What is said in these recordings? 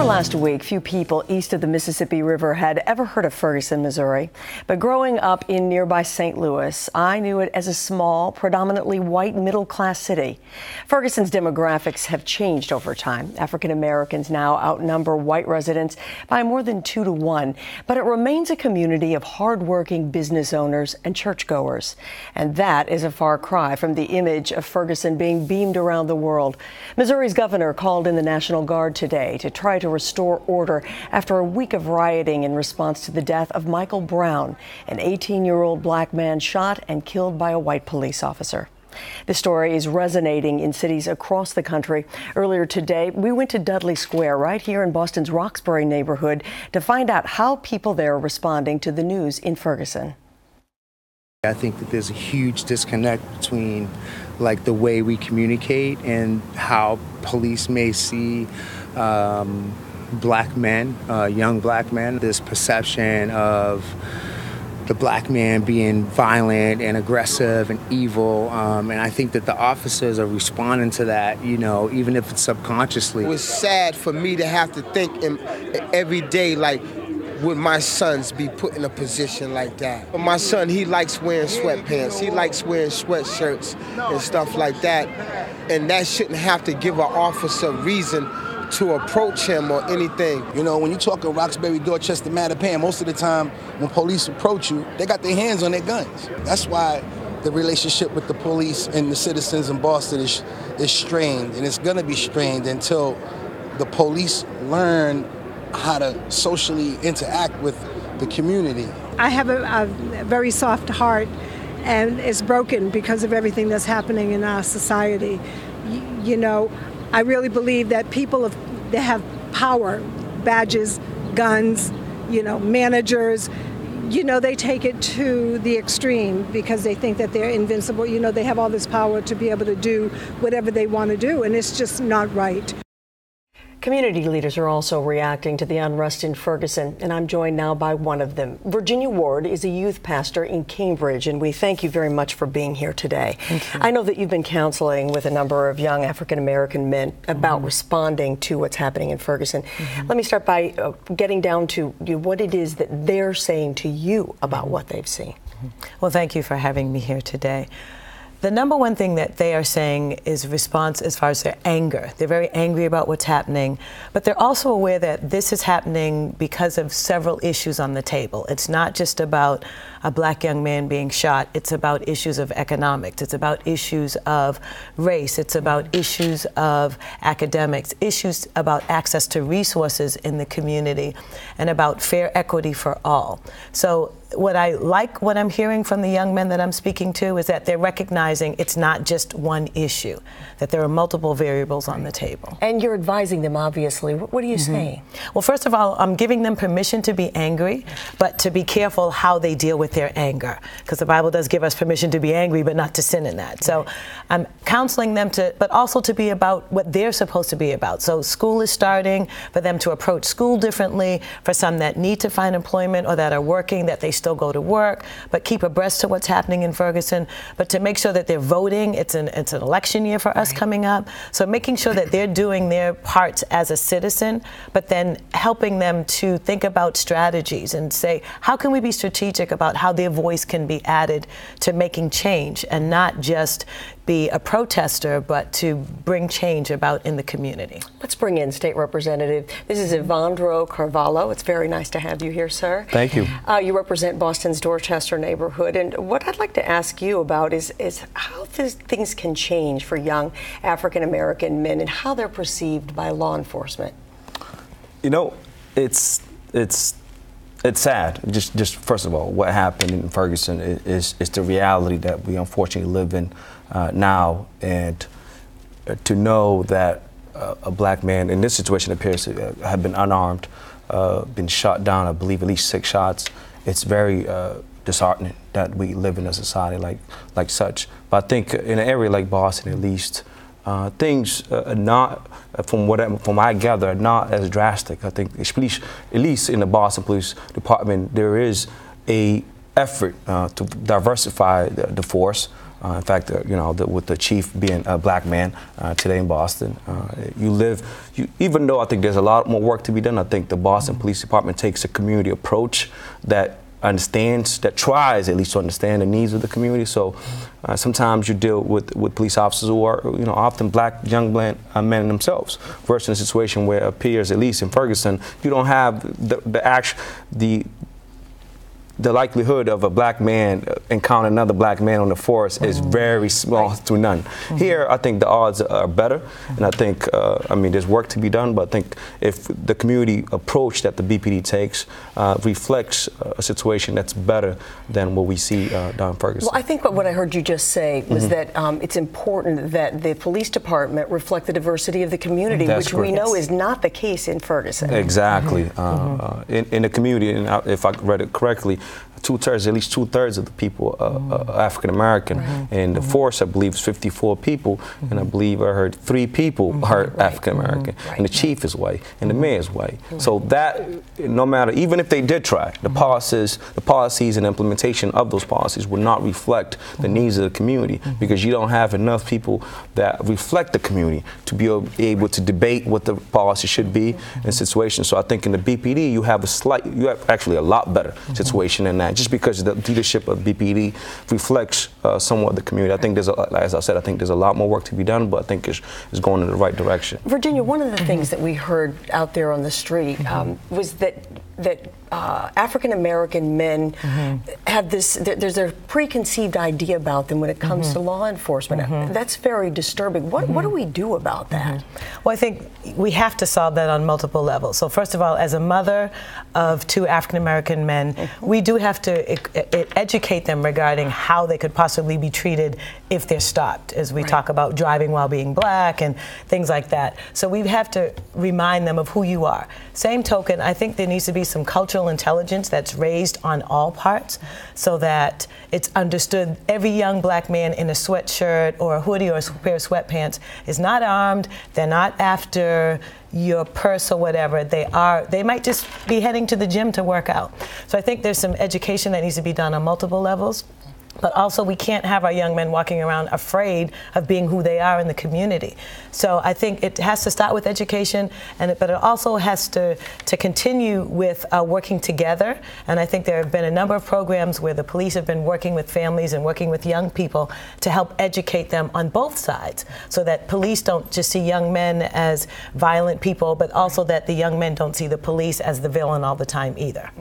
Before last week, few people east of the Mississippi River had ever heard of Ferguson, Missouri. But growing up in nearby St. Louis, I knew it as a small, predominantly white middle-class city. Ferguson's demographics have changed over time. African Americans now outnumber white residents by more than 2 to 1. But it remains a community of hardworking business owners and churchgoers. And that is a far cry from the image of Ferguson being beamed around the world. Missouri's governor called in the National Guard today to try to restore order after a week of rioting in response to the death of Michael Brown, an 18-year-old black man shot and killed by a white police officer. This story is resonating in cities across the country. Earlier today, we went to Dudley Square right here in Boston's Roxbury neighborhood to find out how people there are responding to the news in Ferguson. I think that there's a huge disconnect between the way we communicate and how police may see black men, young black men. This perception of the black man being violent and aggressive and evil, and I think that the officers are responding to that, even if it's subconsciously. It was sad for me to have to think every day, would my sons be put in a position like that? But my son, he likes wearing sweatpants. He likes wearing sweatshirts and stuff like that. And that shouldn't have to give an officer reason to approach him or anything. When you talk in Roxbury, Dorchester, Mattapan, most of the time when police approach you, they got their hands on their guns. That's why the relationship with the police and the citizens in Boston is strained, and it's gonna be strained until the police learn how to socially interact with the community. I have a very soft heart, and it's broken because of everything that's happening in our society. I really believe that people they have power, badges, guns, managers. They take it to the extreme because they think that they're invincible. They have all this power to be able to do whatever they want to do, and it's just not right. Community leaders are also reacting to the unrest in Ferguson, and I'm joined now by one of them. Virginia Ward is a youth pastor in Cambridge, and we thank you very much for being here today. I know that you've been counseling with a number of young African-American men about responding to what's happening in Ferguson. Let me start by getting down to what it is that they're saying to you about what they've seen. Well, thank you for having me here today. The number one thing that they are saying is response as far as their anger. They're very angry about what's happening, but they're also aware that this is happening because of several issues on the table. It's not just about a black young man being shot. It's about issues of economics. It's about issues of race. It's about issues of academics, issues about access to resources in the community, and about fair equity for all. So what I'm hearing from the young men that I'm speaking to is that they're recognizing it's not just one issue, that there are multiple variables on the table. And you're advising them, obviously. What are you saying? Well, first of all, I'm giving them permission to be angry, but to be careful how they deal with their anger, because the Bible does give us permission to be angry, but not to sin in that. So I'm counseling them but also to be about what they're supposed to be about. So school is starting, for them to approach school differently, for some that need to find employment or that are working, that they still go to work, but keep abreast to what's happening in Ferguson, but to make sure that they're voting. It's an election year for us coming up, so making sure that they're doing their parts as a citizen, but then helping them to think about strategies and say, how can we be strategic about how their voice can be added to making change and not just be a protester, but to bring change about in the community. Let's bring in State Representative. This is Evandro Carvalho. It's very nice to have you here, sir. Thank you. You represent Boston's Dorchester neighborhood, and what I'd like to ask you about is how things can change for young African-American men and how they're perceived by law enforcement. It's sad. Just first of all, what happened in Ferguson is the reality that we unfortunately live in now, and to know that a black man in this situation appears to have been unarmed, been shot down, I believe at least 6 shots. It's very disheartening that we live in a society like such. But I think in an area like Boston, at least, things are not, from what I gather, are not as drastic. I think, at least in the Boston Police Department, there is a effort to diversify the force. In fact, with the chief being a black man today in Boston, even though I think there's a lot more work to be done, I think the Boston Police Department takes a community approach that tries at least to understand the needs of the community. So sometimes you deal with police officers who are, often young black men themselves, versus a situation where it appears, at least in Ferguson, you don't have the likelihood of a black man encountering another black man on the force is very small to none. Here, I think the odds are better, and I think, there's work to be done, but I think if the community approach that the BPD takes reflects a situation that's better than what we see down in Ferguson. Well, I think what I heard you just say was that it's important that the police department reflect the diversity of the community, which we know is not the case in Ferguson. Exactly. In the community, and if I read it correctly, at least two-thirds of the people are African American, and the force, I believe, is 54 people, and I believe I heard 3 people are African American, and the chief is white, and the mayor is white. So that, no matter, even if they did try, the policies and implementation of those policies would not reflect the needs of the community, because you don't have enough people that reflect the community to be able to debate what the policy should be in situations. So I think in the BPD you have actually a lot better situation than that, just because the leadership of BPD reflects somewhat the community. I think as I said, I think there's a lot more work to be done, but I think it's going in the right direction. Virginia, one of the things that we heard out there on the street was that African American men have there's a preconceived idea about them when it comes to law enforcement. That's very disturbing. What do we do about that? Well, I think we have to solve that on multiple levels. So first of all, as a mother of 2 African American men, we do have to educate them regarding how they could possibly be treated if they're stopped, as we talk about driving while being black and things like that. So we have to remind them of who you are. Same token, I think there needs to be some cultural intelligence that's raised on all parts, so that it's understood every young black man in a sweatshirt or a hoodie or a pair of sweatpants is not armed. They're not after your purse or whatever. They might just be heading to the gym to work out. So I think there's some education that needs to be done on multiple levels. But also, we can't have our young men walking around afraid of being who they are in the community. So I think it has to start with education, but it also has to continue with working together. And I think there have been a number of programs where the police have been working with families and working with young people to help educate them on both sides, so that police don't just see young men as violent people, but also that the young men don't see the police as the villain all the time either.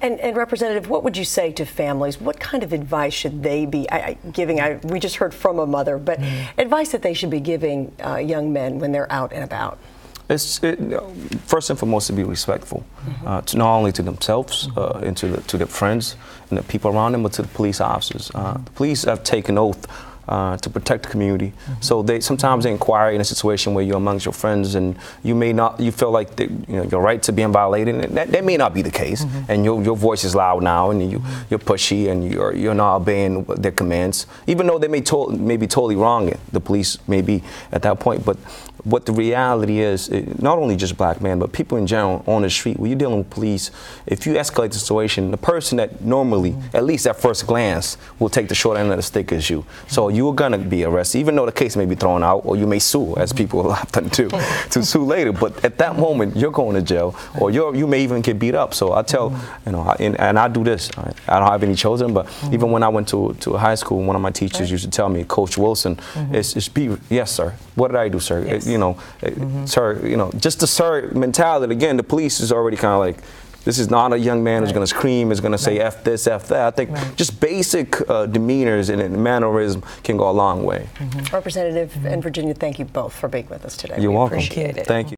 And Representative, what would you say to families? What kind of advice should they be giving? We just heard from a mother, but advice that they should be giving young men when they're out and about. First and foremost, to be respectful, to not only to themselves and to their friends and the people around them, but to the police officers. The police have taken oath to protect the community. So sometimes they inquire in a situation where you're amongst your friends and you feel like your rights are being violated, and that may not be the case. And your voice is loud now, and you're pushy, and you're not obeying their commands, even though they may be totally wrong. The police may be at that point, but what the reality is, not only just black men, but people in general on the street, when you're dealing with police, if you escalate the situation, the person that normally, at least at first glance, will take the short end of the stick is you. So you're gonna be arrested, even though the case may be thrown out, or you may sue, as people have done too, to sue later. But at that moment, you're going to jail, or you may even get beat up. So I tell, and I do this. I don't have any children, but even when I went to high school, one of my teachers used to tell me, Coach Wilson, yes, sir. What did I do, sir? Yes. Sir, just the sir mentality. Again, the police is already kind of like, this is not a young man who's going to scream, is going to say F this, F that. I think just basic demeanors and mannerism can go a long way. Representative and Virginia, thank you both for being with us today. You're welcome. Appreciate it. Thank you.